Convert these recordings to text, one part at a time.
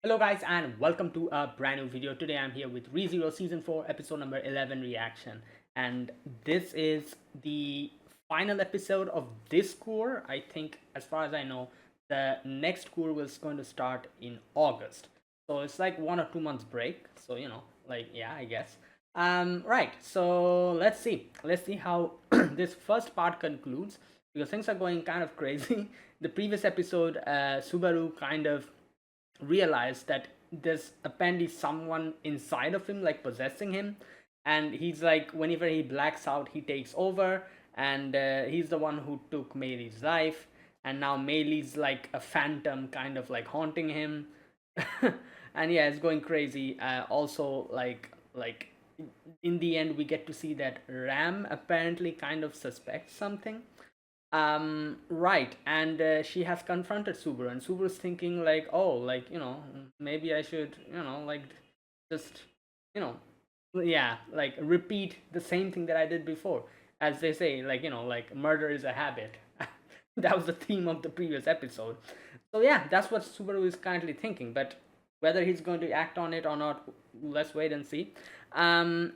Hello guys and welcome to a brand new video. Today I'm here with ReZero Season 4 episode number 11 reaction, and this is the final episode of this cour. I think as far as I know the next cour was going to start in August. So it's like 1 or 2 months break. So like yeah, I guess. Right. So let's see how this first part concludes because things are going kind of crazy. The previous episode, Subaru kind of realize that there's apparently someone inside of him like possessing him, and he's like whenever he blacks out he takes over, and he's the one who took Maylee's life, and now Maylee's like a phantom kind of like haunting him. And yeah, it's going crazy. Also like in the end we get to see that Ram apparently kind of suspects something. Right, and she has confronted Subaru, and Subaru's thinking like, oh, like maybe I should, like just, you know, yeah, like repeat the same thing that I did before, as they say, like like murder is a habit. That was the theme of the previous episode. So yeah, that's what Subaru is currently thinking, but whether he's going to act on it or not, let's wait and see. And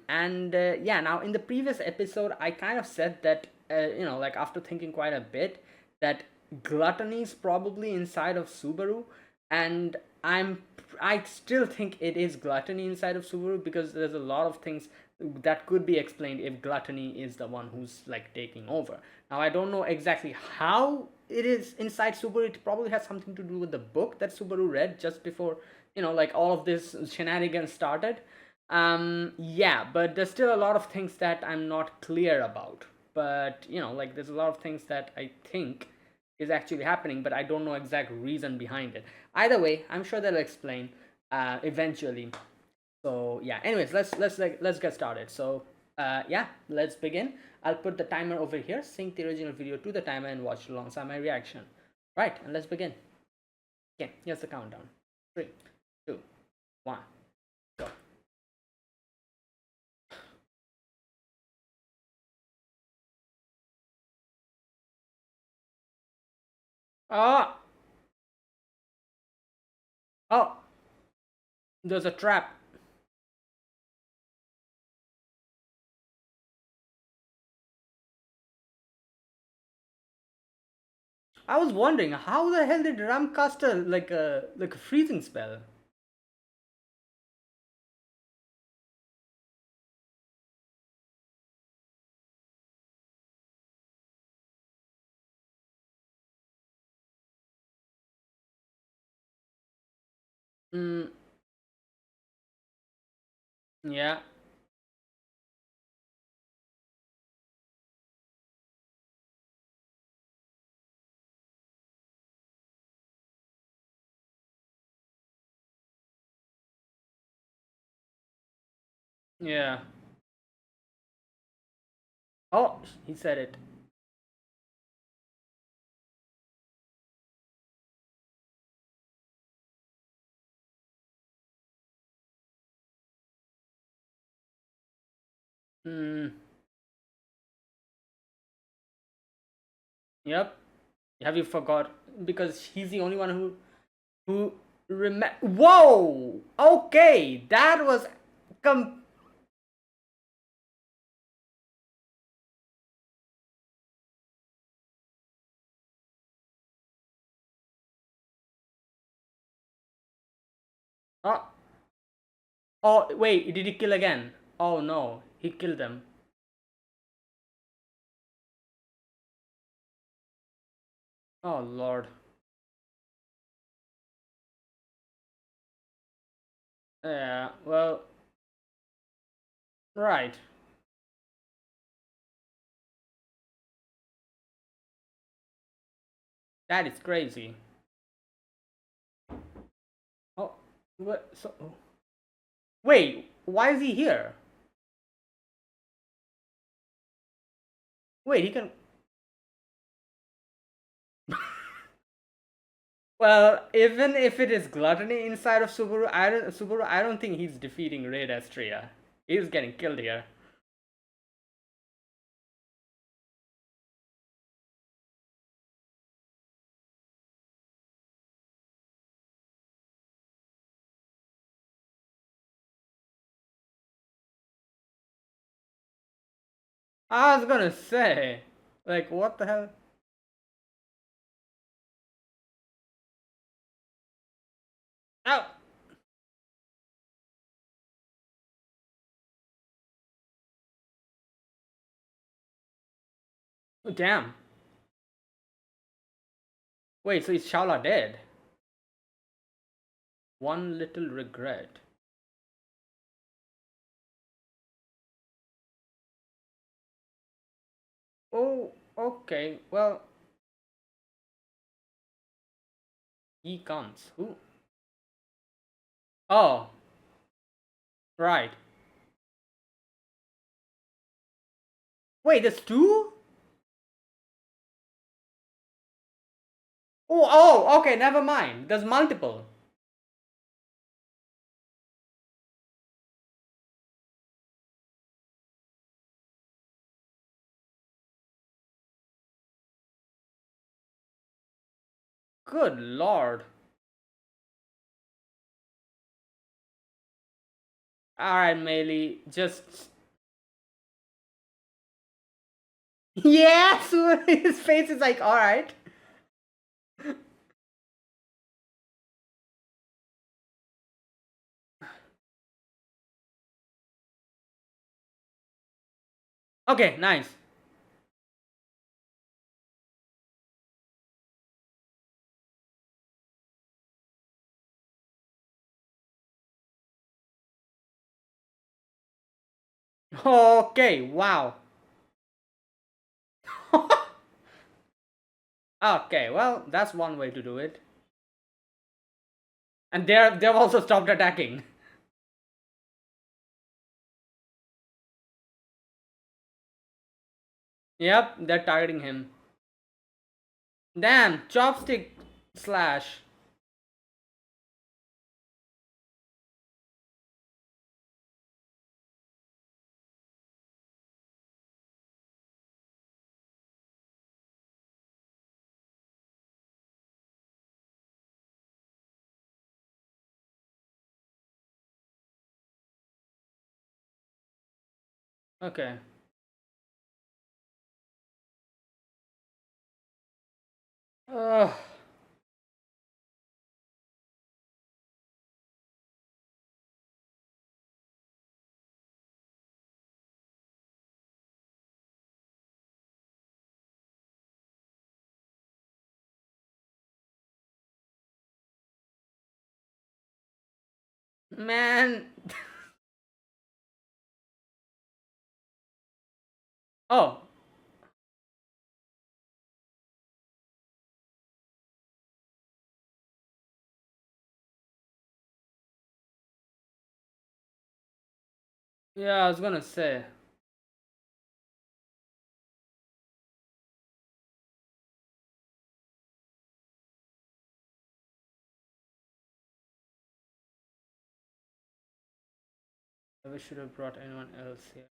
yeah, now in the previous episode I kind of said that like after thinking quite a bit, that gluttony is probably inside of Subaru, and I still think it is gluttony inside of Subaru because there's a lot of things that could be explained if gluttony is the one who's like taking over. Now I don't know exactly how it is inside Subaru. It probably has something to do with the book that Subaru read just before like all of this shenanigans started. Yeah, but there's still a lot of things that I'm not clear about. But like there's a lot of things that I think is actually happening, but I don't know exact reason behind it. Either way, I'm sure they'll explain eventually. So yeah, anyways, let's get started. So yeah, let's begin. I'll put the timer over here, sync the original video to the timer, and watch alongside my reaction. Right, and let's begin. Okay, here's the countdown. 3, 2, 1, go. Oh, oh, there's a trap. I was wondering how the hell did Ram cast a like a freezing spell? Mm, yeah, yeah. Oh, he said it. Mm, yep. Have you forgot? Because he's the only one who remember. Whoa. Okay, that was com. Oh, oh, wait. Did he kill again? Oh no, he killed them. Oh lord. Yeah. Well, right. That is crazy. Oh, what? So, wait. Why is he here? Wait, he can. Well, even if it is gluttony inside of Subaru, I don't think he's defeating Raid Astria. He's getting killed here. I was gonna say, like, what the hell? Oh, damn. Wait, so is Shala dead? One little regret. Oh, okay. Well, he comes. Who? Oh, right. Wait, there's two? Oh, okay, never mind. There's multiple. Good lord. Alright, Meili, just. Yes! His face is like, alright. Okay, nice. Okay, wow. Okay, well, that's one way to do it. And they've also stopped attacking. Yep, they're targeting him. Damn, chopstick slash. Okay. Ugh. Man. Oh, yeah, I was gonna say. We should have brought anyone else here.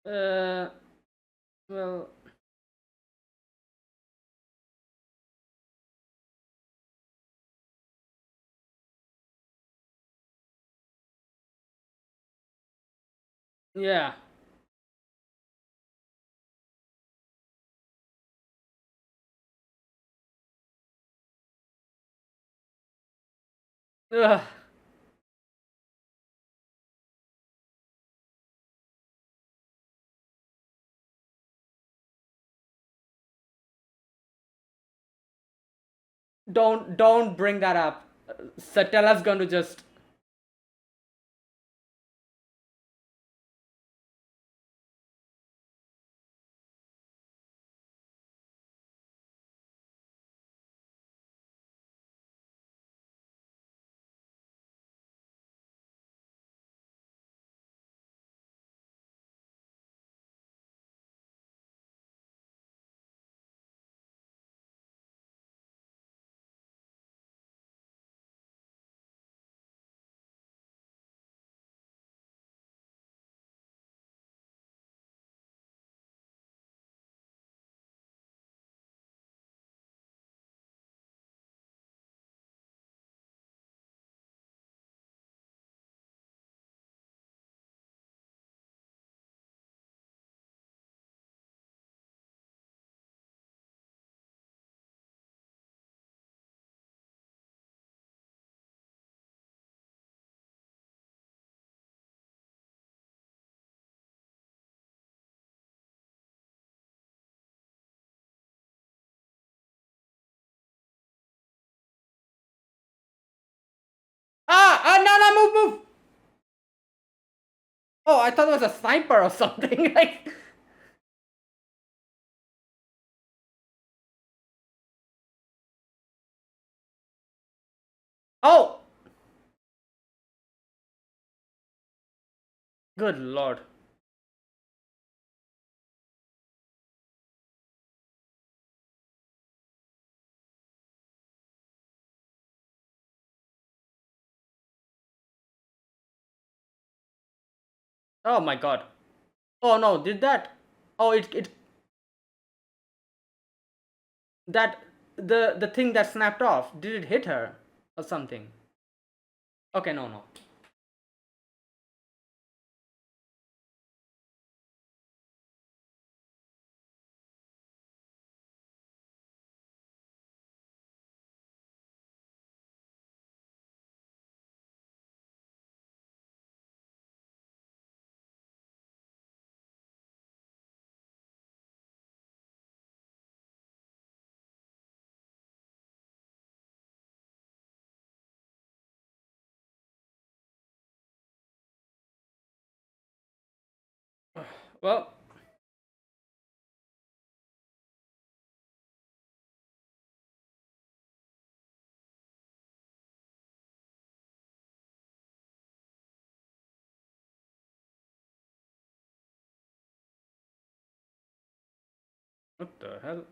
Uh, well, yeah. Ugh. Don't bring that up. Satella's going to just. No, no, move, move. Oh, I thought it was a sniper or something. Like, oh, good lord. Oh my god. Oh no, did that? Oh, it that the thing that snapped off. Did it hit her or something? Okay, no, no. Well, what the hell?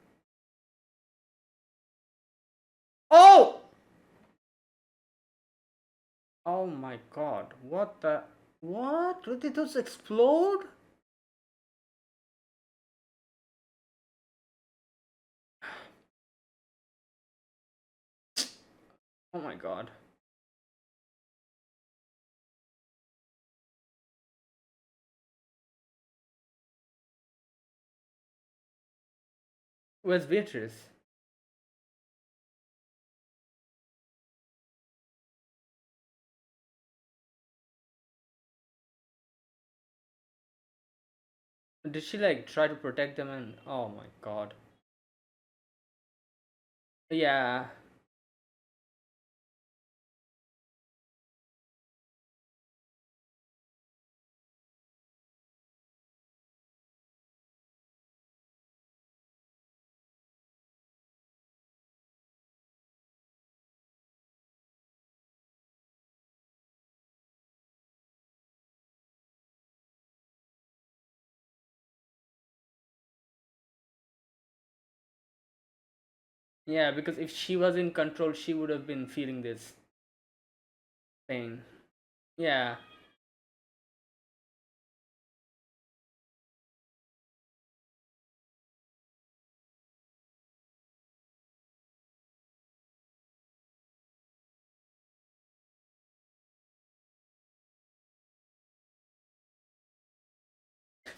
Oh! Oh my god. What the? What? Did those explode? Oh my god. Where's Beatrice? Did she like try to protect them and oh my god. Yeah. Yeah, because if she was in control, she would have been feeling this pain. Yeah.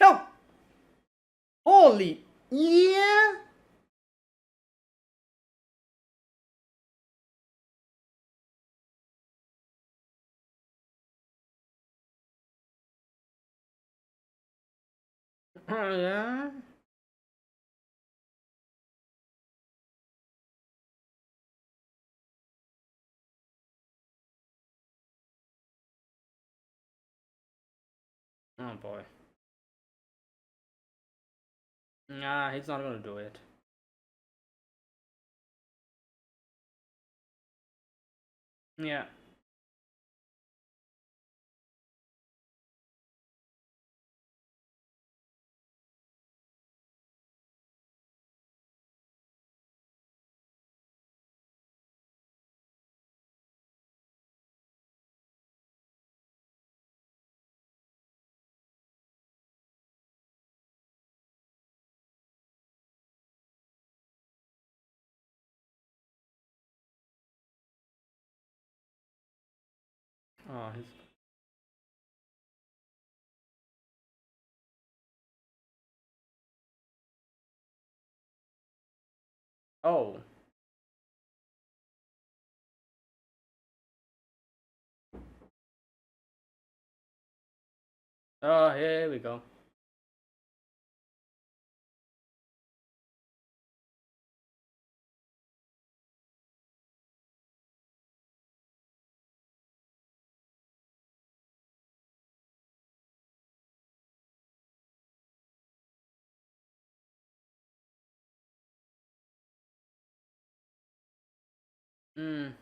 No! Holy! Yeah! Yeah? Oh boy. Nah, he's not gonna do it. Yeah. Oh, he's. Oh. Oh, here we go. Mm.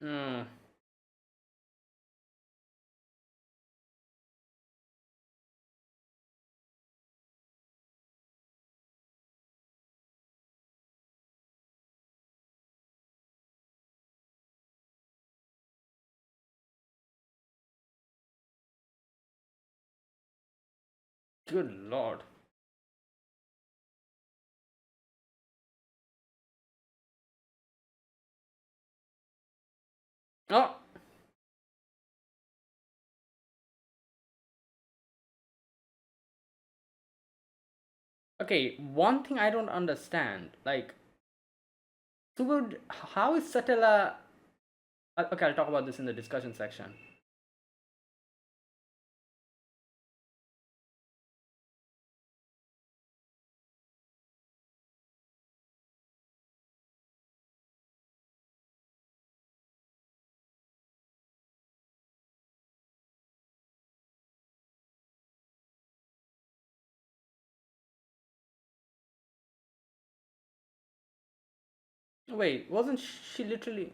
Mm. Good lord. Oh, okay. One thing I don't understand, like, Subud, how is Satella? Okay, I'll talk about this in the discussion section. Wait, wasn't she literally?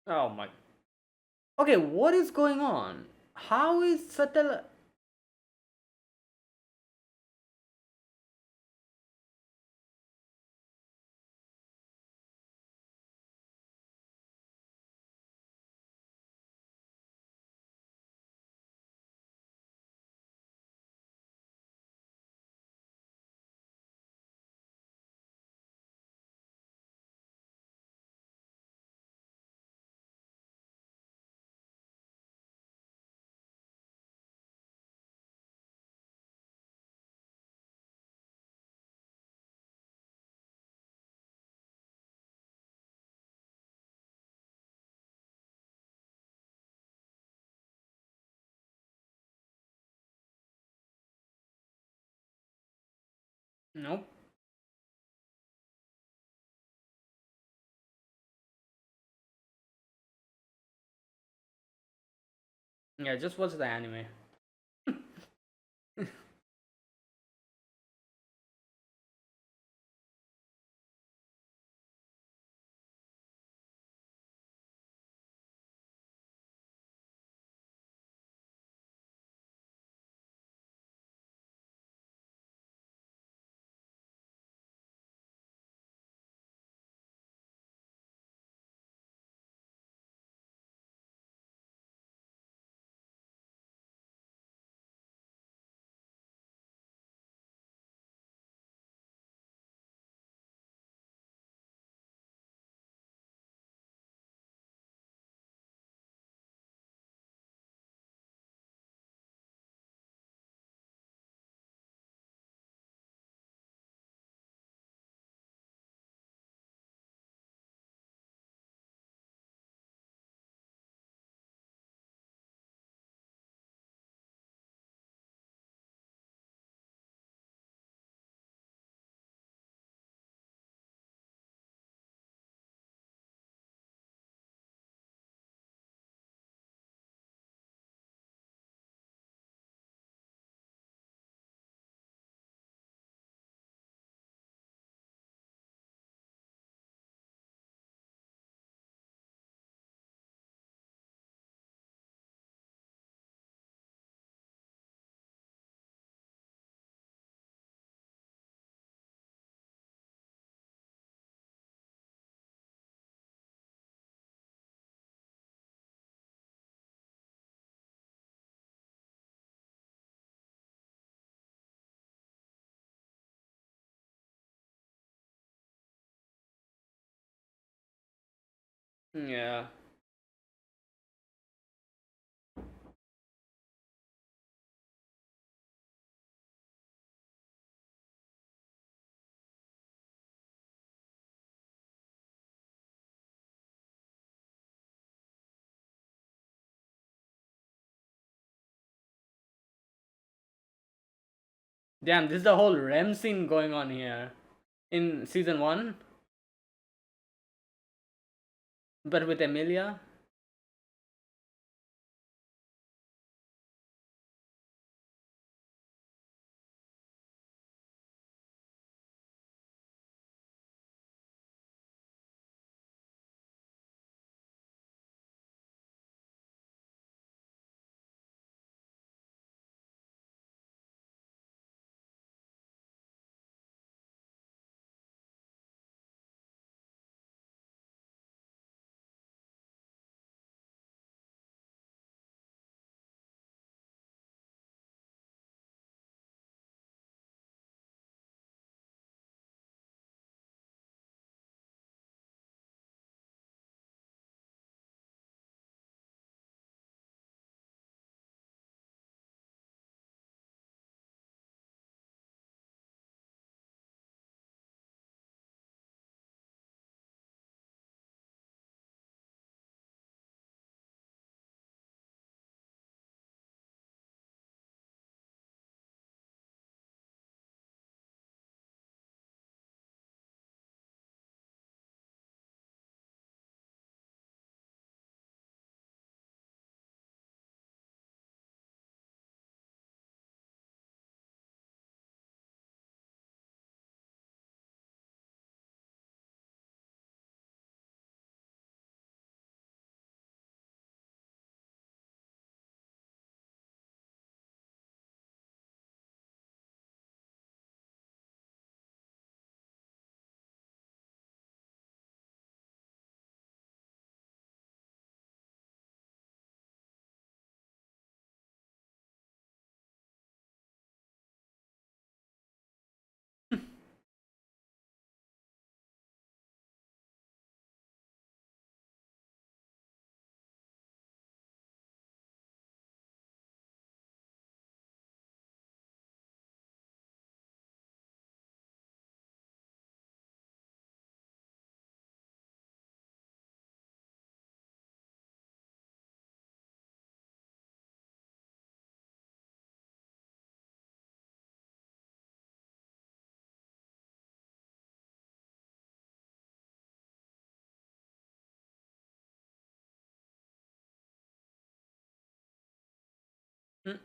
Oh my. Okay, what is going on? How is Satella? Nope. Yeah, just watch the anime. Yeah. Damn, this is the whole REM scene going on here in season one, but with Emilia. Mm.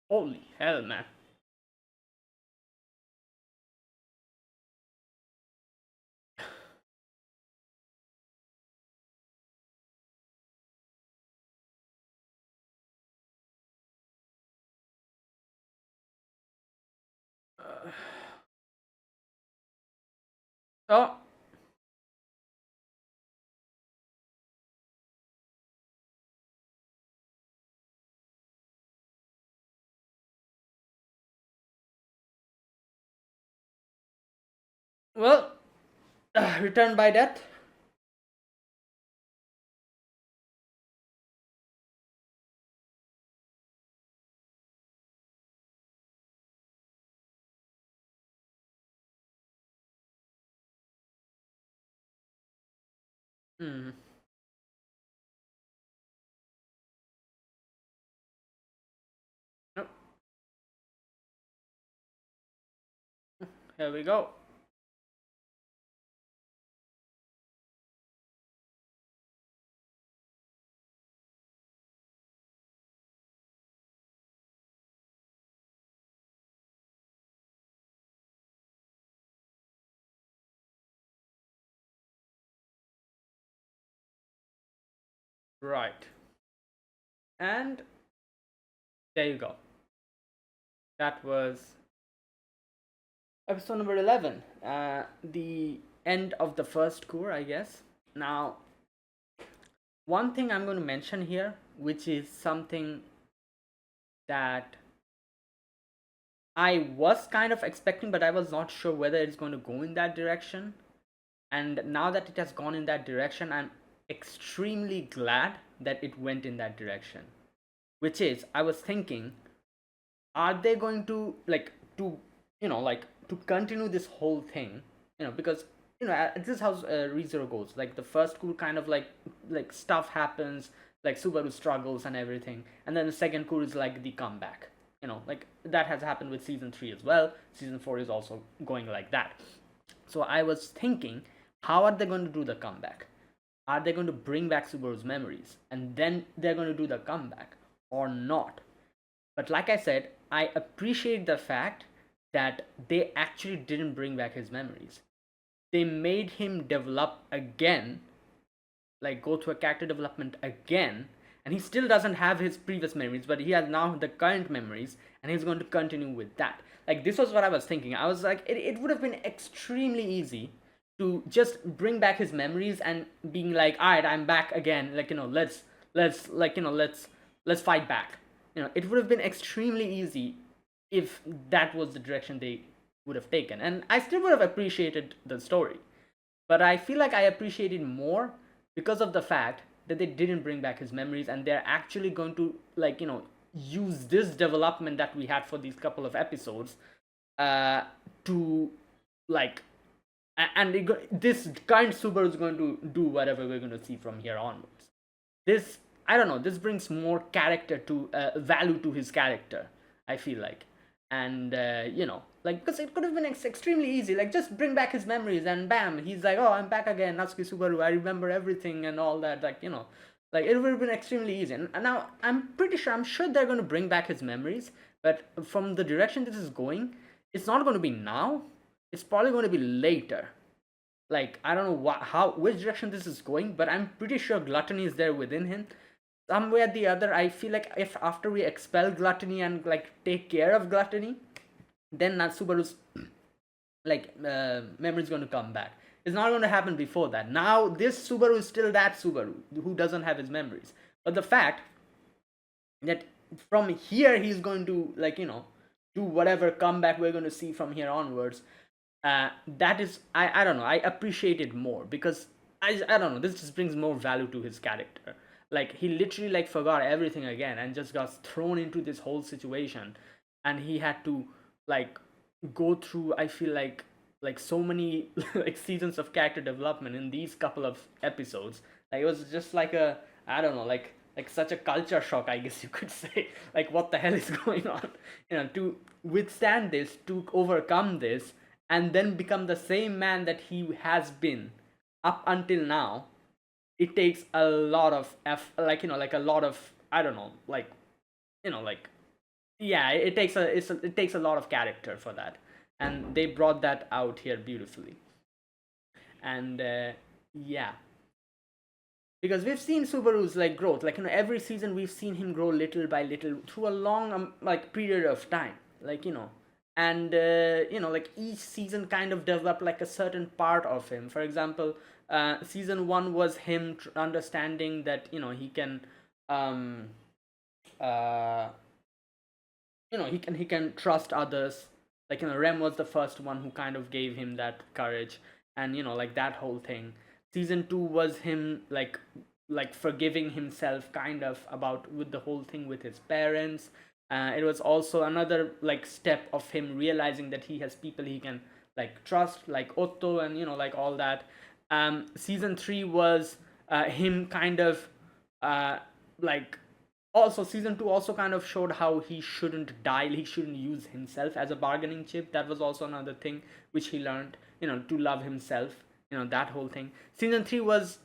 Holy hell, man. Oh, well, returned by death. Hmm. Nope. Here we go. Right. And there you go. That was episode number 11. The end of the first cour, I guess. Now, one thing I'm going to mention here, which is something that I was kind of expecting, but I was not sure whether it's going to go in that direction. And now that it has gone in that direction, I'm extremely glad that it went in that direction. Which is, I was thinking, are they going to to to continue this whole thing? Because this is how ReZero goes. Like the first cour kind of like stuff happens, like Subaru struggles and everything, and then the second cour is like the comeback. Like that has happened with season 3 as well. Season 4 is also going like that. So I was thinking, how are they going to do the comeback? Are they going to bring back Subaru's memories and then they're going to do the comeback, or not? But like I said, I appreciate the fact that they actually didn't bring back his memories. They made him develop again, like go through a character development again, and he still doesn't have his previous memories, but he has now the current memories, and he's going to continue with that. Like this was what I was thinking. I was like, it would have been extremely easy to just bring back his memories and being like, all right, I'm back again. Like let's fight back. It would have been extremely easy if that was the direction they would have taken, and I still would have appreciated the story. But I feel like I appreciate it more because of the fact that they didn't bring back his memories, and they're actually going to use this development that we had for these couple of episodes to like and this current Subaru is going to do whatever we're going to see from here onwards. This, I don't know, this brings more character to value to his character, I feel like. And because it could have been extremely easy, like just bring back his memories and bam, he's like, oh, I'm back again, Natsuki Subaru, I remember everything and all that. Like it would have been extremely easy. And now I'm sure they're going to bring back his memories, but from the direction this is going, it's not going to be now, it's probably going to be later. Like I don't know which direction this is going, but I'm pretty sure gluttony is there within him somewhere or the other. I feel like if after we expel gluttony and like take care of gluttony, then Subaru's memory is going to come back. It's not going to happen before that. Now this Subaru is still that Subaru who doesn't have his memories, but the fact that from here he's going to do whatever comeback we're going to see from here onwards, that is, I don't know, I appreciate it more because I don't know, this just brings more value to his character. Like he literally forgot everything again and just got thrown into this whole situation, and he had to like go through, I feel like so many like seasons of character development in these couple of episodes. Like it was just like a, I don't know, like such a culture shock, I guess you could say. Like what the hell is going on, to withstand this, to overcome this, and then become the same man that he has been up until now. It takes a lot of like a lot of, I don't know, like yeah, it takes a lot of character for that, and they brought that out here beautifully. And yeah, because we've seen Subaru's growth, every season we've seen him grow little by little through a long period of time, and each season kind of developed like a certain part of him. For example, season 1 was him understanding that he can um uh he can trust others. Rem was the first one who kind of gave him that courage, and that whole thing. Season 2 was him forgiving himself kind of about with the whole thing with his parents. It was also another step of him realizing that he has people he can trust, like Otto, and all that. Season 3 was him kind of like also season 2 also kind of showed how he shouldn't die, he shouldn't use himself as a bargaining chip. That was also another thing which he learned, to love himself, that whole thing. Season 3 was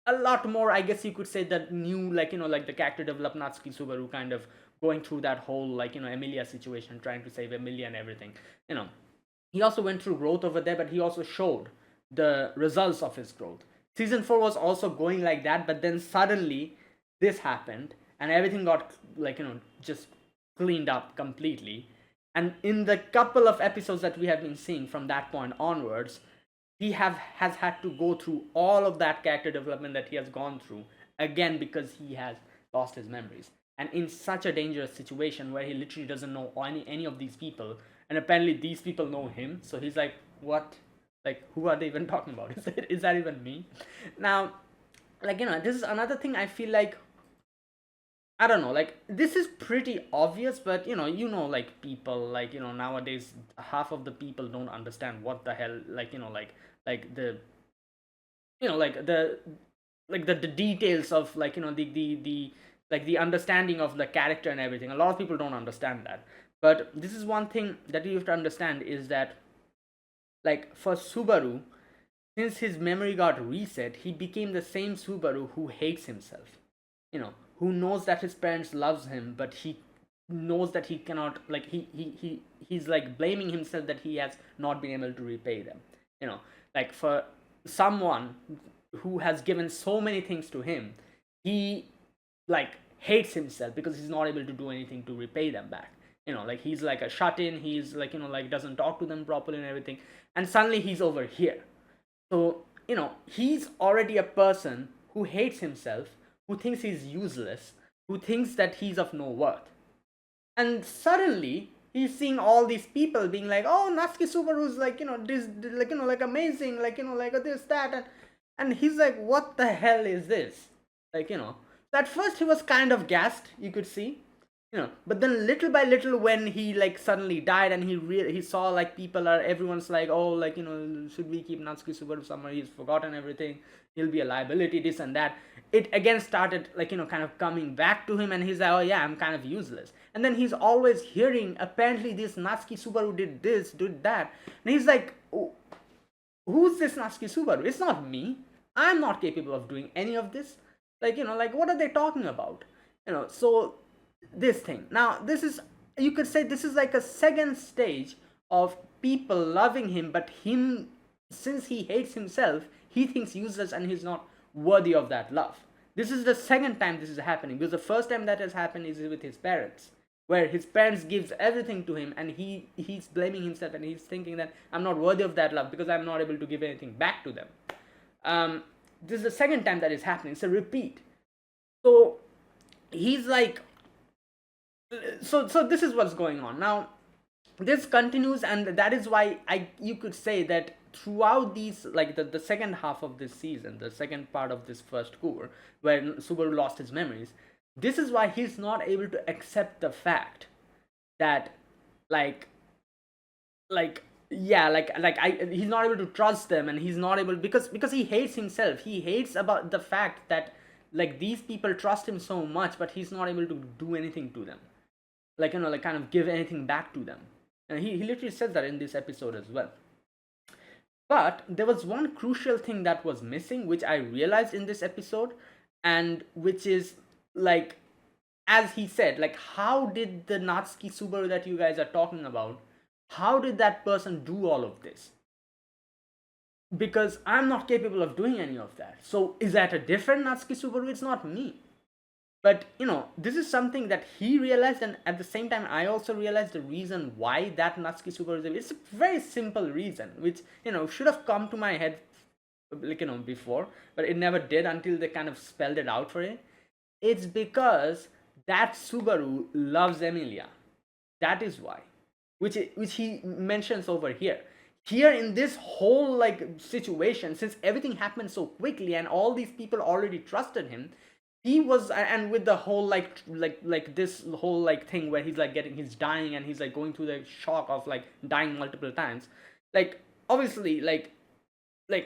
a lot more, I guess you could say, that new the character developed Natsuki Subaru kind of going through that whole Emilia situation, trying to save Emilia and everything. He also went through growth over there, but he also showed the results of his growth. Season 4 was also going like that, but then suddenly this happened and everything got like, just cleaned up completely. And in the couple of episodes that we have been seeing from that point onwards, he has had to go through all of that character development that he has gone through again, because he has lost his memories, and in such a dangerous situation where he literally doesn't know any of these people, and apparently these people know him. So he's like, what, like, who are they even talking about? Is that even me? Now, like, this is another thing I feel like, I don't know, like, this is pretty obvious, but like, people, like, nowadays half of the people don't understand what the hell, like, like the like the details of, like, the like the understanding of the character and everything. A lot of people don't understand that. But this is one thing that you have to understand, is that, like, for Subaru, since his memory got reset, he became the same Subaru who hates himself. Who knows that his parents loves him, but he knows that he cannot, like, he's like blaming himself that he has not been able to repay them. Like, for someone who has given so many things to him, he, like, hates himself because he's not able to do anything to repay them back. Like, he's like a shut in, he's like, like, doesn't talk to them properly and everything, and suddenly he's over here. So, he's already a person who hates himself, who thinks he's useless, who thinks that he's of no worth. And suddenly, he's seeing all these people being like, oh, Natsuki Subaru's like, this, like, like, amazing, like, like, this, that, and he's like, what the hell is this? Like, at first he was kind of gassed, you could see, but then little by little, when he, like, suddenly died, and he saw, like, everyone's like, oh, like, should we keep Natsuki Subaru somewhere, he's forgotten everything, he'll be a liability, this and that. It again started, like, kind of coming back to him, and he's like, oh yeah, I'm kind of useless. And then he's always hearing, apparently this Natsuki Subaru did this, did that, and he's like, oh, who's this Natsuki Subaru? It's not me. I'm not capable of doing any of this. Like, like, what are they talking about? So this thing. Now, this is, you could say, this is like a second stage of people loving him, but him, since he hates himself, he thinks useless and he's not worthy of that love. This is the second time this is happening, because the first time that has happened is with his parents, where his parents gives everything to him, and he's blaming himself, and he's thinking that I'm not worthy of that love because I'm not able to give anything back to them. This is the second time that is happening. It's a repeat. So he's like, so this is what's going on now. This continues, and that is why you could say that throughout these, like, the second half of this season, the second part of this first cour, where Subaru lost his memories, this is why he's not able to accept the fact that, like, yeah, he's not able to trust them, and he's not able, because he hates himself. He hates about the fact that, like, these people trust him so much, but he's not able to do anything to them, like, like, kind of give anything back to them. And he literally says that in this episode as well. But there was one crucial thing that was missing, which I realized in this episode, and which is, like, as he said, like, how did the Natsuki Subaru that you guys are talking about, how did that person do all of this? Because I'm not capable of doing any of that. So is that a different Natsuki Subaru? It's not me. But, this is something that he realized, and at the same time, I also realized the reason why that Natsuki Subaru is. It's a very simple reason, which, should have come to my head, like, before, but it never did until they kind of spelled it out for it. It's because that Subaru loves Emilia. That is why. Which he mentions over here. Here in this whole, like, situation, since everything happened so quickly and all these people already trusted him, he was, and with the whole, like this whole, like, thing where he's, like, he's dying, and he's, like, going through the shock of, like, dying multiple times, like, obviously, like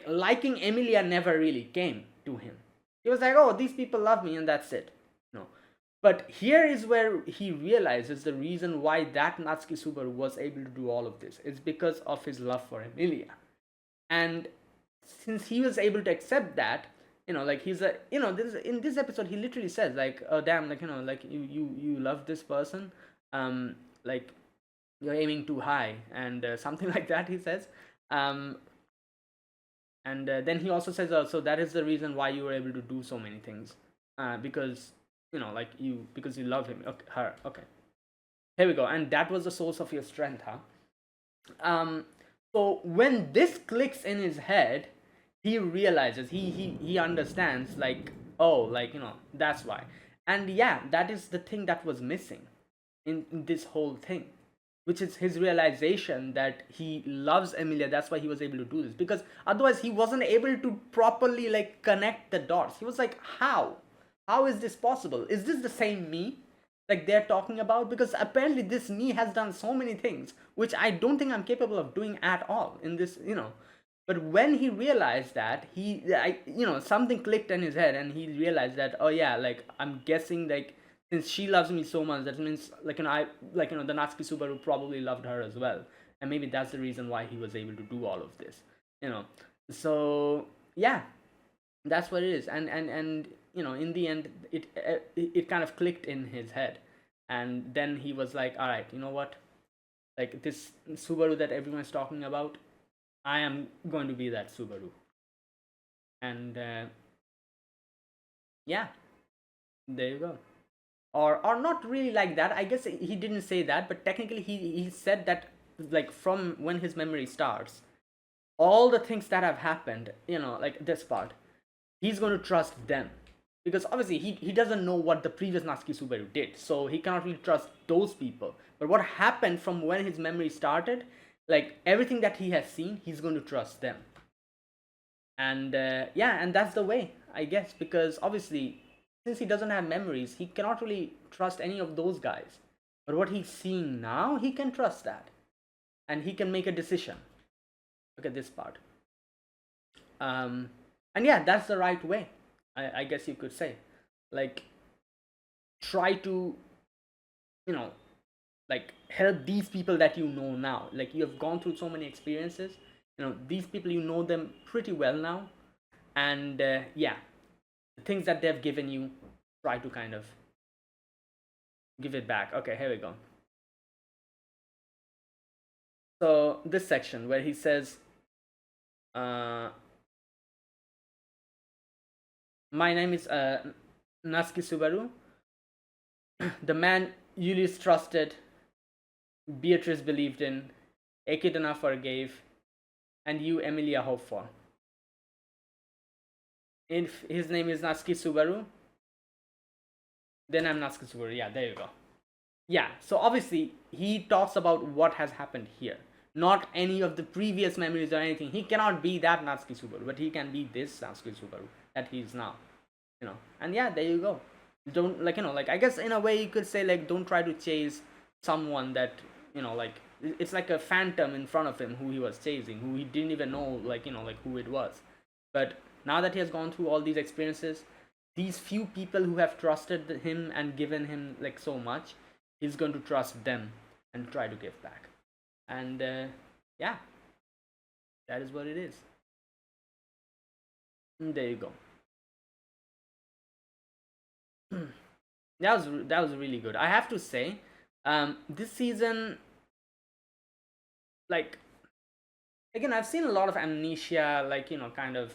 liking Emilia never really came to him. He was like, oh, these people love me, and that's it. No. But here is where he realizes the reason why that Natsuki Subaru was able to do all of this. It's because of his love for Emilia. And since he was able to accept that, like, he's a, this, in this episode, he literally says, like, oh damn, like, like, you love this person, like, you're aiming too high, and something like that he says. And then he also says, so that is the reason why you were able to do so many things, because like because you love him, okay, her, okay. Here we go. And that was the source of your strength, huh? um so when this clicks in his head, he realizes, he understands, like, oh, like, that's why. And yeah, that is the thing that was missing in this whole thing, which is his realization that he loves Emilia. That's why he was able to do this, because otherwise he wasn't able to properly, like, connect the dots. He was like, how is this possible? Is this the same me, like, they're talking about? Because apparently this me has done so many things which I don't think I'm capable of doing at all in this, but when he realized that, something clicked in his head, and he realized that, oh yeah, like, I'm guessing, like, since she loves me so much, that means, like, the Natsuki Subaru probably loved her as well, and maybe that's the reason why he was able to do all of this, so yeah, that's what it is. And in the end, it kind of clicked in his head, and then he was like, all right, you know what, like, this Subaru that everyone's talking about, I am going to be that Subaru. And yeah, there you go. Or not really like that, I guess. He didn't say that, but technically he said that, like, from when his memory starts, all the things that have happened, like this part, he's going to trust them, because obviously he doesn't know what the previous Natsuki Subaru did, so he cannot really trust those people. But what happened from when his memory started, like, everything that he has seen, he's going to trust them. And yeah, and that's the way, I guess, because obviously, since he doesn't have memories, he cannot really trust any of those guys. But what he's seeing now, he can trust that, and he can make a decision. Look at this part. And yeah, that's the right way, I guess you could say. Like, try to, like, help these people that you know now. Like, you have gone through so many experiences, these people, you know them pretty well now. And yeah, the things that they've given you, try to kind of give it back. Okay, here we go. So this section where he says, my name is Natsuki Subaru, the man Julius trusted, Beatrice believed in, Ekidana forgave, and you, Emilia, hope for. If his name is Natsuki Subaru, then I'm Natsuki Subaru. Yeah, there you go. Yeah, so obviously he talks about what has happened here, not any of the previous memories or anything. He cannot be that Natsuki Subaru, but he can be this Natsuki Subaru that he is now. And yeah, there you go. Don't, like, like, I guess in a way you could say, like, don't try to chase someone that, like, it's like a phantom in front of him who he was chasing, who he didn't even know, like, like, who it was. But now that he has gone through all these experiences, these few people who have trusted him and given him, like, so much, he's going to trust them and try to give back. And yeah, that is what it is. And there you go. That was really good, I have to say. This season, like, again, I've seen a lot of Amnesia, like, kind of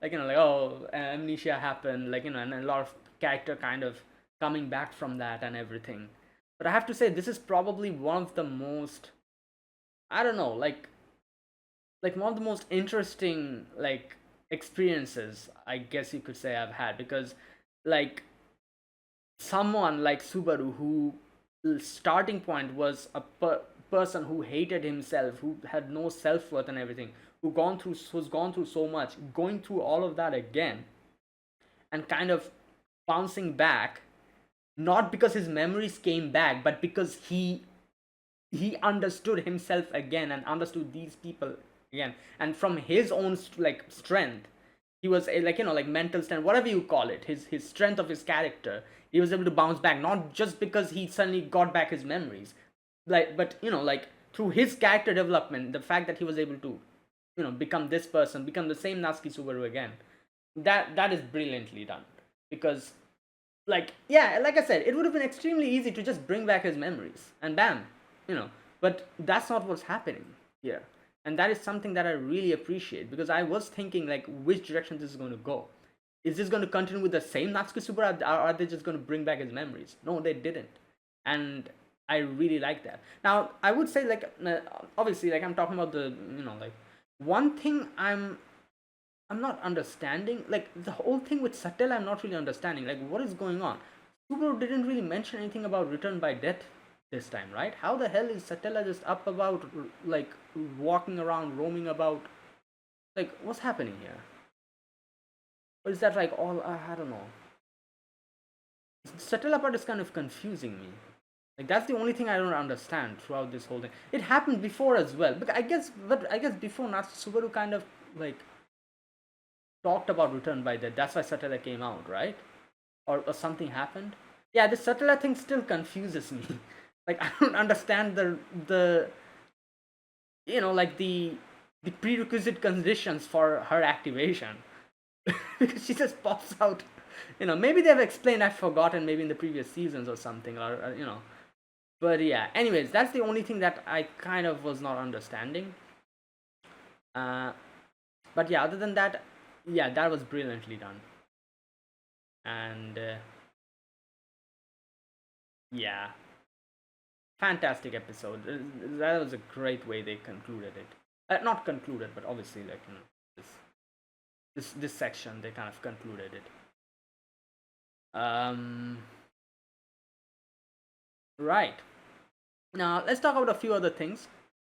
like, like, oh, Amnesia happened, like, and a lot of character kind of coming back from that and everything. But I have to say, this is probably one of the most, I don't know, like, one of the most interesting, like, experiences, I guess you could say, I've had. Because, like, someone like Subaru, who starting point was a person who hated himself, who had no self-worth and everything, who's gone through so much, going through all of that again, and kind of bouncing back, not because his memories came back, but because he understood himself again and understood these people again, and from his own, like, strength, he was, like, like, mental strength, whatever you call it, his strength of his character, he was able to bounce back, not just because he suddenly got back his memories, like, but, like, through his character development, the fact that he was able to, become this person, become the same Natsuki Subaru again, that is brilliantly done. Because, like, yeah, like I said, it would have been extremely easy to just bring back his memories and bam, but that's not what's happening here. And that is something that I really appreciate, because I was thinking like which direction this is going to go. Is this going to continue with the same Natsuki Subaru, or are they just going to bring back his memories? No, they didn't. And I really like that. Now, I would say like obviously like I'm talking about the, like one thing I'm not understanding, like the whole thing with Satella, I'm not really understanding like what is going on. Subaru didn't really mention anything about return by death this time, right? How the hell is Satella just up about, like, walking around, roaming about? Like, what's happening here? Or is that like all, I don't know. Satella part is kind of confusing me. Like, that's the only thing I don't understand throughout this whole thing. It happened before as well, but I guess before Subaru kind of like talked about return by death. That's why Satella came out, right? Or something happened. Yeah, the Satella thing still confuses me. Like, I don't understand the like the prerequisite conditions for her activation. Because she just pops out. Maybe they've explained, I've forgotten, maybe in the previous seasons or something, or. But yeah, anyways, that's the only thing that I kind of was not understanding. But yeah, other than that, yeah, that was brilliantly done. And yeah, fantastic episode. That was a great way they concluded it. Not concluded, but obviously, like, this section they kind of concluded it. Right. Now let's talk about a few other things.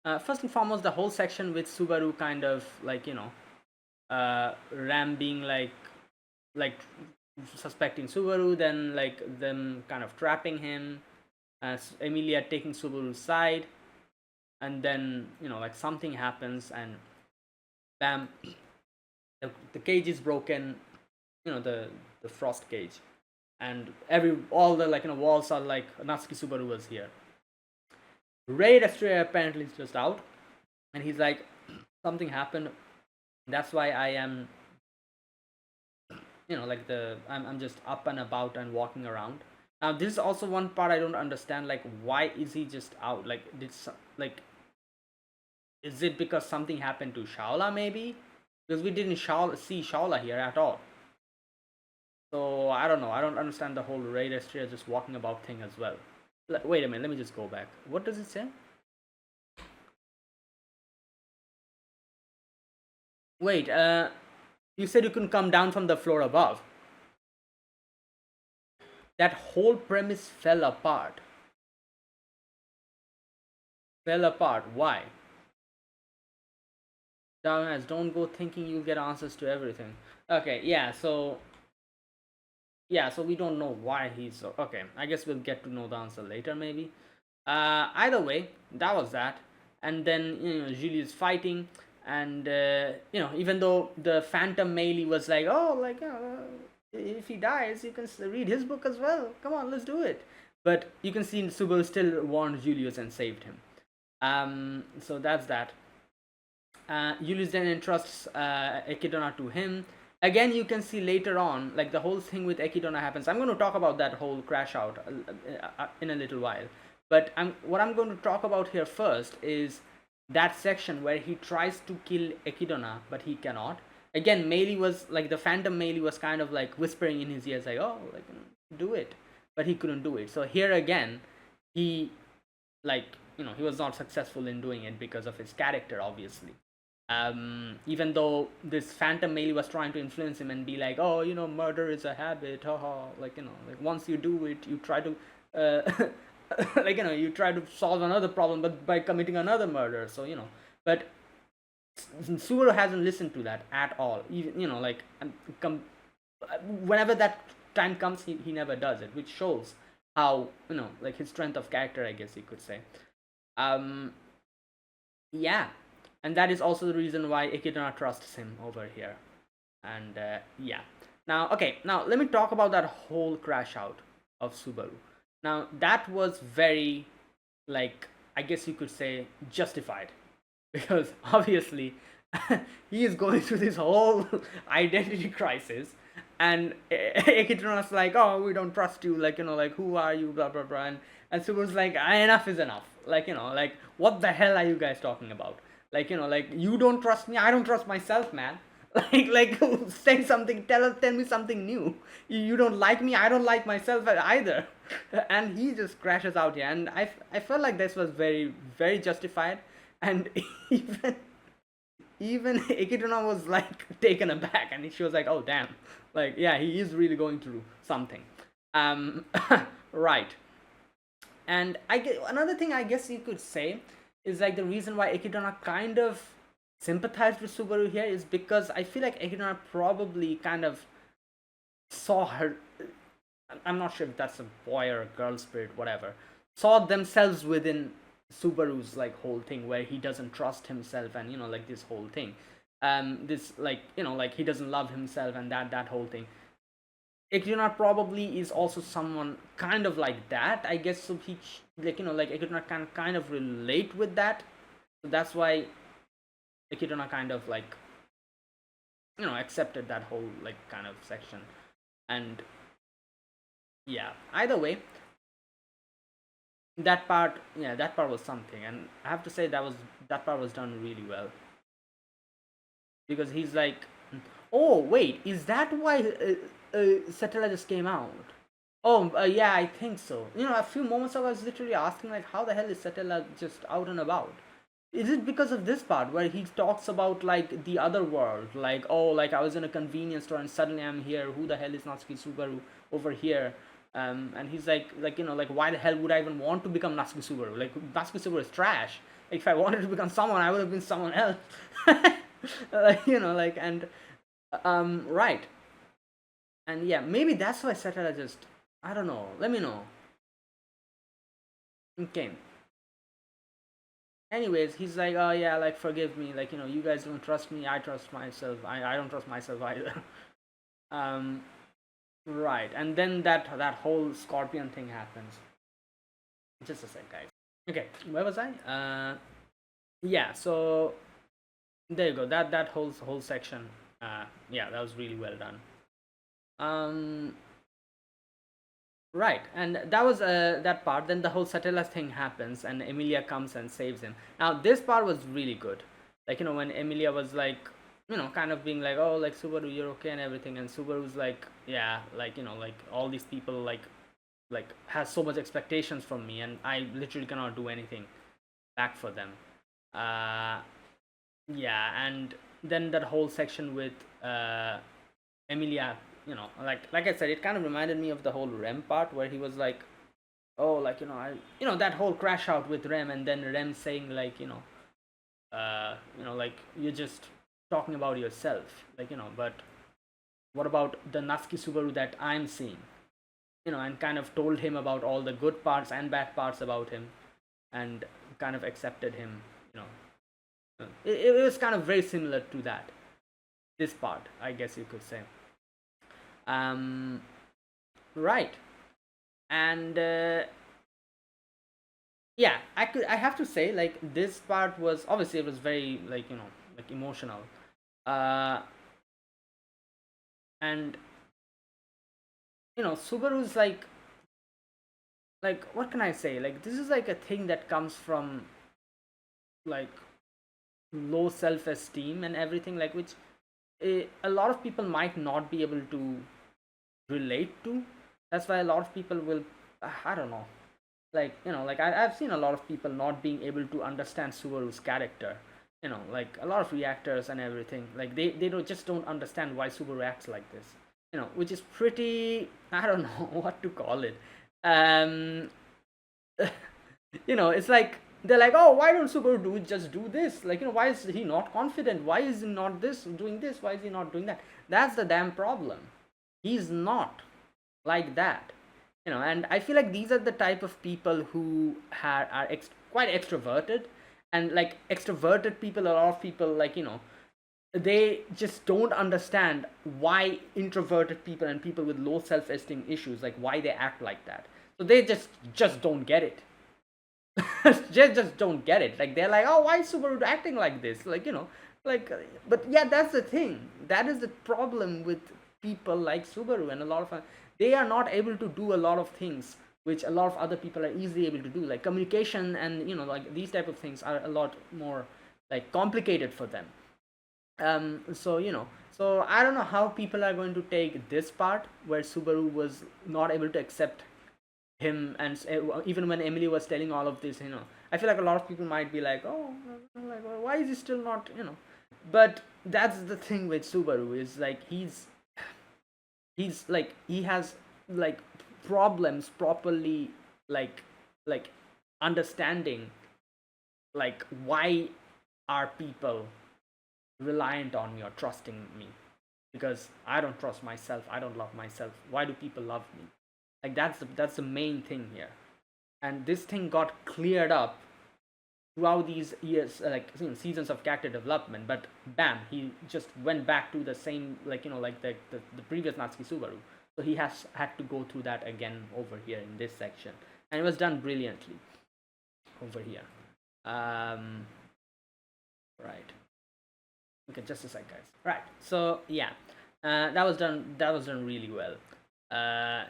First and foremost, the whole section with Subaru kind of like, Ram being like suspecting Subaru, then like them kind of trapping him, Emilia taking Subaru's side, and then like something happens and bam, the cage is broken, the frost cage, and all the like walls are like Natsuki Subaru was here. Ray Destroyer apparently is just out, and he's like, something happened. That's why I am, like I'm just up and about and walking around. Now this is also one part I don't understand. Like, why is he just out? Like, is it because something happened to Shaola maybe? Because we didn't see Shaola here at all. So I don't know. I don't understand the whole Ray Destroyer just walking about thing as well. Wait a minute. Let me just go back. What does it say? Wait. You said you couldn't come down from the floor above. That whole premise fell apart. Fell apart. Why? Dumbass, don't go thinking you'll get answers to everything. Okay, yeah, so we don't know why he's okay. I guess we'll get to know the answer later, maybe. Either way, that was that. And then Julius fighting, and even though the Phantom Melee was like, oh, like, if he dies, you can read his book as well. Come on, let's do it. But you can see Subaru still warned Julius and saved him. So that's that. Julius then entrusts Echidna to him. Again, you can see later on, like, the whole thing with Echidna happens. I'm going to talk about that whole crash out in a little while. But what I'm going to talk about here first is that section where he tries to kill Echidna, but he cannot. Again, Melee was, like, the Phantom Melee was kind of, like, whispering in his ears, like, oh, like, do it. But he couldn't do it. So here again, he, like, he was not successful in doing it because of his character, obviously. Even though this Phantom Melee was trying to influence him and be like, oh, murder is a habit, haha, like, like, once you do it, you try to, like, you try to solve another problem, but by committing another murder, so, but Subaru hasn't listened to that at all, even, like, whenever that time comes, he never does it, which shows how, like, his strength of character, I guess you could say. Yeah. And that is also the reason why Echidna trusts him over here. And yeah. Now, okay, now let me talk about that whole crash out of Subaru. Now, that was very, like, I guess you could say, justified. Because obviously, he is going through this whole identity crisis. And Echidna's like, oh, we don't trust you, like, like, who are you, blah, blah, blah. And Subaru's like, enough is enough. Like, like, what the hell are you guys talking about? Like, like you don't trust me, I don't trust myself, man. Like say something, tell me something new. You don't like me, I don't like myself either. And he just crashes out here, and I felt like this was very justified. And even Ikituna was like taken aback, and she was like, "Oh damn, like yeah, he is really going through something." Um, right. And I get another thing I guess you could say is like the reason why Ikitona kind of sympathized with Subaru here is because I feel like Ikitona probably kind of saw her. I'm not sure if that's a boy or a girl spirit, whatever. Saw themselves within Subaru's like whole thing where he doesn't trust himself, and like this whole thing. This like like he doesn't love himself, and that whole thing. Ekjuna probably is also someone kind of like that, I guess. So he like like Ekjuna can kind of relate with that. So that's why Ekjuna kind of like accepted that whole like kind of section. And yeah, either way, that part was something, and I have to say that part was done really well, because he's like, oh wait, is that why Satella just came out? Oh, yeah, I think so. A few moments ago, I was literally asking, like, how the hell is Satella just out and about? Is it because of this part where he talks about, like, the other world? Like, oh, like, I was in a convenience store and suddenly I'm here. Who the hell is Natsuki Subaru over here? And he's like, like, why the hell would I even want to become Natsuki Subaru? Like, Natsuki Subaru is trash. Like, if I wanted to become someone, I would have been someone else. Like, and, right. And yeah, maybe that's why Satella just, I don't know. Let me know. Okay. Anyways, he's like, oh yeah, like forgive me. Like, you guys don't trust me. I trust myself. I don't trust myself either. um, right. And then that whole scorpion thing happens. Just a sec, guys. Okay, where was I? Yeah. So there you go. That whole section. Yeah, that was really well done. Right, and that was that part. Then the whole Satella thing happens, and Emilia comes and saves him. Now, this part was really good. Like, when Emilia was like, kind of being like, oh, like, Subaru, you're okay and everything. And Subaru's like, yeah, like, like, all these people, like, has so much expectations from me, and I literally cannot do anything back for them. Yeah, and then that whole section with Emilia, like I said, it kind of reminded me of the whole Rem part where he was like, oh, like, that whole crash out with Rem, and then Rem saying like, like, you're just talking about yourself, like, but what about the Natsuki Subaru that I'm seeing? And kind of told him about all the good parts and bad parts about him, and kind of accepted him. It was kind of very similar to that. This part, I guess you could say. Right. And yeah, I have to say, like, this part was obviously, it was very, like, like, emotional. And Subaru's like, what can I say, like, this is like a thing that comes from like low self-esteem and everything, like, which a lot of people might not be able to relate to. That's why a lot of people will, I don't know, like, like, I've seen a lot of people not being able to understand Subaru's character. Like, a lot of reactors and everything, like, they don't understand why Subaru acts like this, which is pretty, I don't know what to call it. It's like, they're like, oh, why don't Subaru just do this? Like, why is he not confident? Why is he not doing this? Why is he not doing that? That's the damn problem. He's not like that. And I feel like these are the type of people who are quite extroverted, and like extroverted people, a lot of people, like, they just don't understand why introverted people and people with low self-esteem issues, like, why they act like that. So they just don't get it. just don't get it. Like, they're like, oh, why is Subaru acting like this? Like, like, but yeah, that's the thing. That is the problem with people like Subaru, and a lot of they are not able to do a lot of things which a lot of other people are easily able to do, like communication, and like these type of things are a lot more like complicated for them. So so I don't know how people are going to take this part where Subaru was not able to accept him, and even when Emily was telling all of this, I feel like a lot of people might be like, oh, like why is he still not, but that's the thing with Subaru, is like he's like he has like problems properly, like like understanding like why are people reliant on me or trusting me, because I don't trust myself, I don't love myself, why do people love me? Like that's the main thing here. And this thing got cleared up throughout these years, like seasons of character development, but bam, he just went back to the same, like like the previous Natsuki Subaru. So he has had to go through that again over here in this section, and it was done brilliantly over here. Right, okay, just a sec, guys. Right, so yeah, that was done really well. uh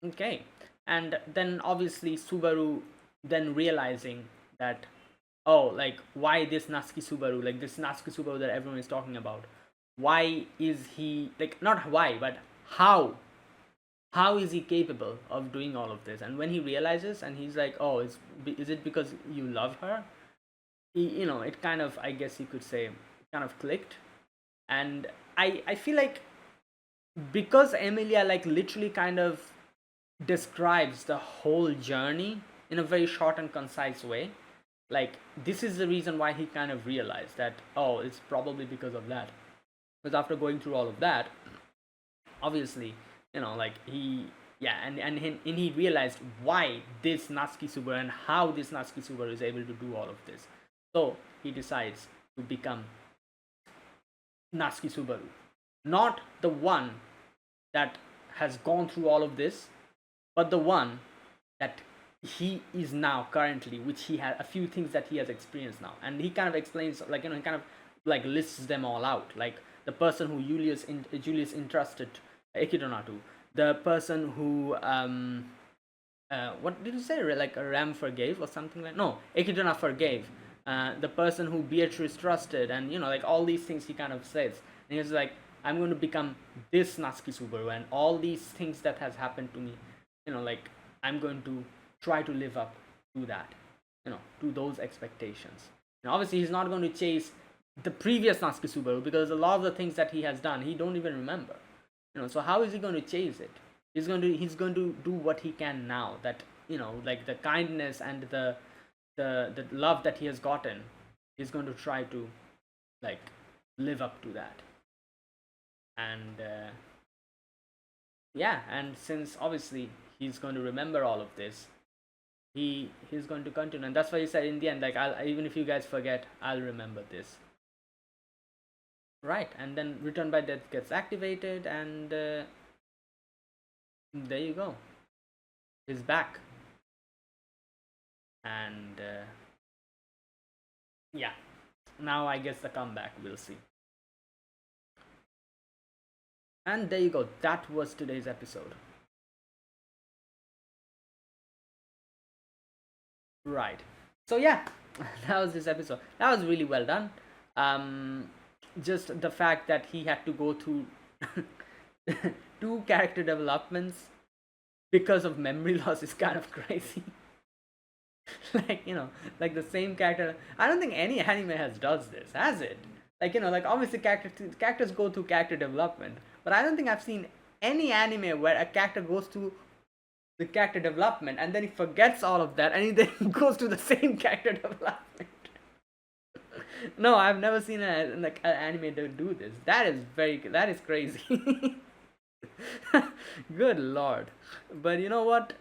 okay, and then obviously Subaru then realizing that, oh, like why this Natsuki Subaru, like this Natsuki Subaru that everyone is talking about, why is he, like, not why, but how is he capable of doing all of this? And when he realizes, and he's like, oh, is it because you love her? It kind of, I guess you could say, kind of clicked. And I feel like, because Emilia like literally kind of describes the whole journey in a very short and concise way, like this is the reason why he kind of realized that, oh, it's probably because of that. Because after going through all of that, obviously, like he, yeah, and he realized why this Natsuki Subaru and how this Natsuki Subaru is able to do all of this. So he decides to become Natsuki Subaru, not the one that has gone through all of this, but the one that he is now currently, which he had a few things that he has experienced now, and he kind of explains, like he kind of like lists them all out, like the person who Julius entrusted Echidna to, the person who what did you say, like Ram forgave or something, like, no, Echidna forgave, the person who Beatrice trusted, and like all these things he kind of says, and he's like, I'm going to become this Natsuki Subaru, and all these things that has happened to me, like I'm going to try to live up to that, to those expectations. And obviously he's not going to chase the previous Natsuki Subaru, because a lot of the things that he has done he don't even remember. So how is he going to chase it? He's going to do what he can now, that like the kindness and the love that he has gotten, he's going to try to like live up to that. And yeah, and since obviously he's going to remember all of this, he's going to continue, and that's why he said in the end, like, I'll, even if you guys forget, I'll remember this. Right, and then Return by Death gets activated, and there you go, he's back. And yeah, now I guess the comeback, we'll see. And there you go, that was today's episode. Right, so yeah, that was this episode. That was really well done. Just the fact that he had to go through two character developments because of memory loss is kind of crazy. Like, like the same character, I don't think any anime does this, has it? Like, like obviously characters go through character development, but I don't think I've seen any anime where a character goes through the character development and then he forgets all of that and he then goes to the same character development. No, I've never seen an anime to do this. That is crazy. Good lord. But you know what?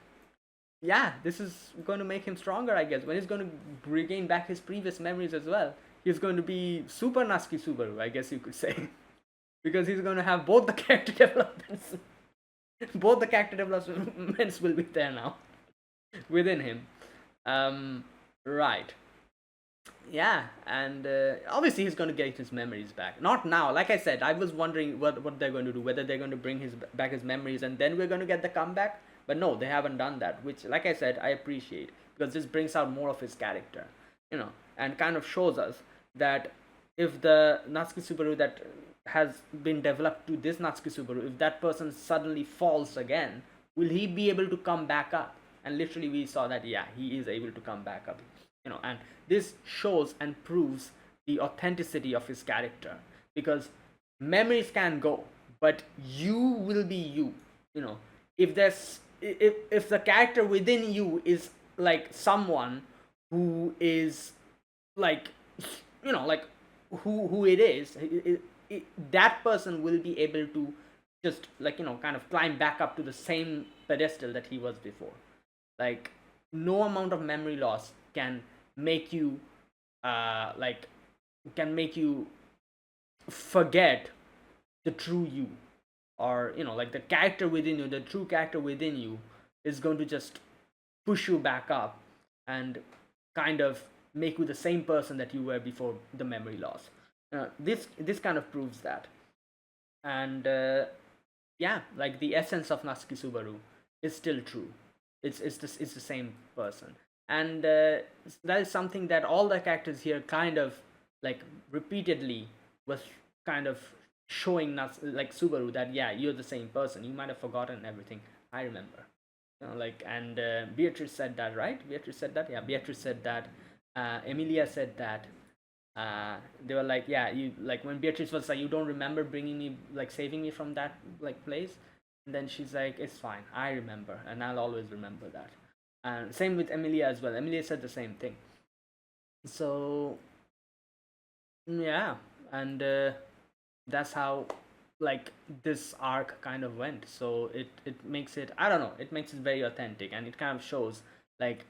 Yeah, this is going to make him stronger, I guess. When he's going to regain back his previous memories as well, he's going to be Super Natsuki Subaru, I guess you could say. Because he's going to have both the character developments. Both the character developments will be there now within him. Right. Yeah, and obviously he's going to get his memories back. Not now, like I said, I was wondering what they're going to do, whether they're going to bring back his memories and then we're going to get the comeback. But no, they haven't done that, which, like I said, I appreciate, because this brings out more of his character. and kind of shows us that if the Natsuki Subaru that has been developed to this Natsuki Subaru, if that person suddenly falls again, will he be able to come back up? And literally we saw that, yeah, he is able to come back up. And this shows and proves the authenticity of his character, because memories can go, but you will be you. If there's if the character within you is like someone who is like like who it is, that person will be able to just like kind of climb back up to the same pedestal that he was before. Like, no amount of memory loss can make you like can make you forget the true you, or like the character within you, the true character within you is going to just push you back up and kind of make you the same person that you were before the memory loss. This kind of proves that. And yeah, like the essence of Natsuki Subaru is still true. It's the same person. And that is something that all the characters here kind of like repeatedly was kind of showing like Subaru that, yeah, you're the same person. You might have forgotten everything. I remember. Like, and Beatrice said that, right? Beatrice said that. Yeah, Beatrice said that. Emilia said that. They were like, yeah, you, like, when Beatrice was like, you don't remember bringing me, like, saving me from that like place, and then she's like, it's fine, I remember, and I'll always remember that. And same with Emilia as well. Emilia said the same thing. So yeah, and that's how like this arc kind of went. So it makes it, I don't know, it makes it very authentic, and it kind of shows like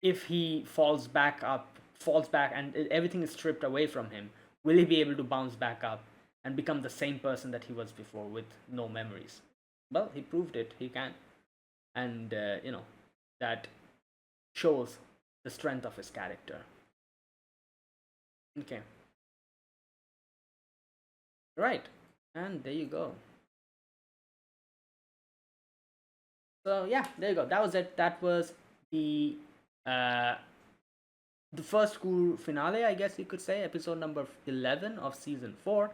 if he falls back, and everything is stripped away from him, will he be able to bounce back up and become the same person that he was before with no memories? Well, he proved it, he can. And that shows the strength of his character. Okay, right, and there you go. So yeah, there you go, that was it. That was the uh the first school finale, I guess you could say, episode number 11 of season 4.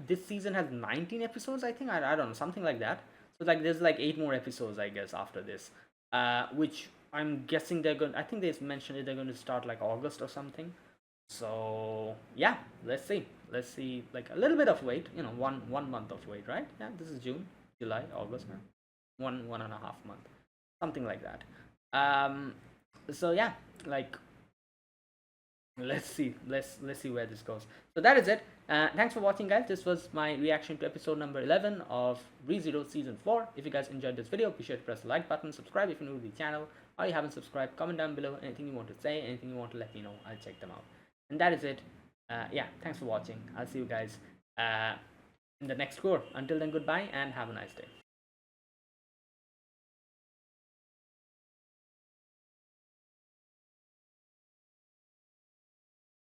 This season has 19 episodes, I think. I don't know, something like that. So like there's like 8 more episodes, I guess, after this. Which I'm guessing they're going, I think they mentioned it, they're going to start like August or something. So yeah, let's see, like a little bit of wait, one month of wait, right? Yeah, this is June, July, August now. One and a half month, something like that. So yeah, like, let's see where this goes. So that is it. Thanks for watching, guys. This was my reaction to episode number 11 of ReZero season 4. If you guys enjoyed this video, be sure to press the like button, subscribe if you're new to the channel, or you haven't subscribed. Comment down below anything you want to say, anything you want to let me know. I'll check them out. And that is it. Yeah, thanks for watching. I'll see you guys in the next core. Until then, goodbye and have a nice day.